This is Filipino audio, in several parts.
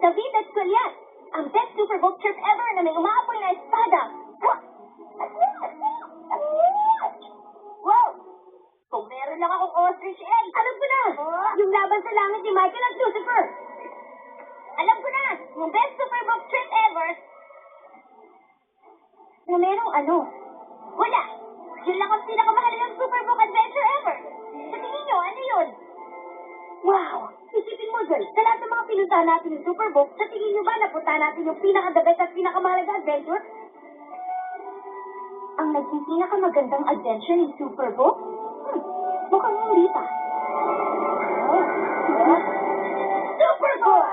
David at Goliath, ang best Superbook trip ever na may umaapoy na espada. Wow! Kung meron lang akong ostrich egg. Alam ko na! Yung laban sa langit ni Michael at Lucifer. Alam ko na! Yung best Superbook trip ever. Na merong ano? Wala! Yun lang ang pinakamahalagang Superbook adventure ever. Sa tingin nyo, ano yun? Wow! Isipin mo, Joy, sa lahat ng mga pinuntahan natin yung Superbook, sa tingin nyo ba napunta natin yung pinaka-the best at pinakamahalagang adventure? Ang naging pinakamagandang adventure ng Superbook? Mukhang hindi pa. Superbook!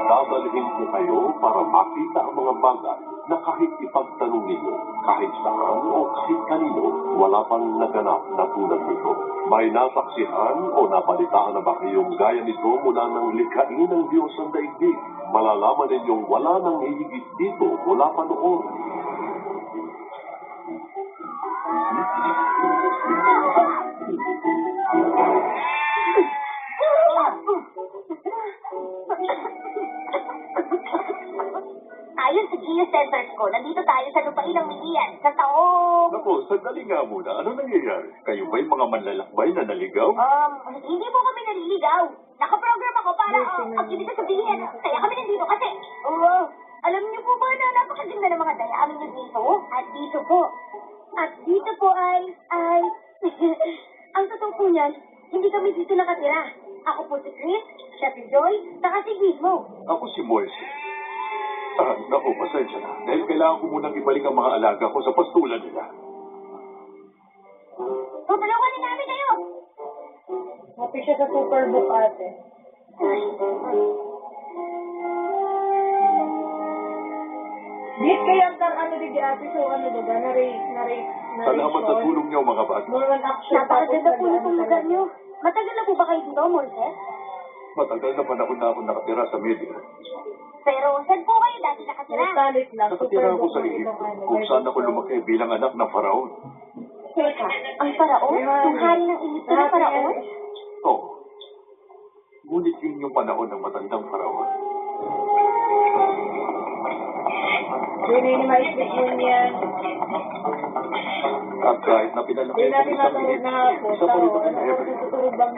Dadalhin ko kayo para makita ang mga bagay na kahit ipagtanong ninyo, kahit saan o kahit kanino, wala pang naganap na tulad nito. May nasaksihan o napalitaan na ba kayong gaya nito mula ng likhain ng Diyos ang daigdig? Malalaman ninyong wala nang hihigit dito mula pa noon. Ayon sa geosensors ko, nandito tayo sa lupain ng Milian, sa taong... Naku, sandali nga muna. Ano nangyayari? Kayo ba'y mga manlalakbay na naligaw? Hindi mo kami naliligaw. Nakaprogram ako para ang ibig sabihin. Kaya kami nandito kasi. Alam niyo po ba na napakaganda ng mga dayaamin niyo dito? At dito po. At dito po ay... ang totoo po niyan, hindi kami dito nakatira. Ako po si Chris, siya si Joy, saka si Gizmo. Ako si Moises. Naku, pasensya na. Dahil kailangan ko munang ibalik ang mga alaga ko sa pastulan nila. Tutulungan din namin kayo. Happy siya sa Superbook, ate. Bit kaya ang di ate, so ano diba, Salamat sa tulong niyo, mga bata. More on action. Napakaganda po nitong lugar niyo. Matagal na po ba kayo dito, Moises? Matagal na panahon na ako nakatira sa media. Pero saan po kayo dati nakatira? Talit lang. Nakatira ako sa Egypto, kung saan ako lumaki bilang anak ng faraon. Teka, ang paraon? Yung hari ng Egypto na paraon? Oo. Ngunit yun yung panahon ng matandang faraon. Minimize mo yan. At kahit na pinalaki Hindi sa natin isang natulog Egypt, na po. isa pa rin Ano ang ko tutulog bang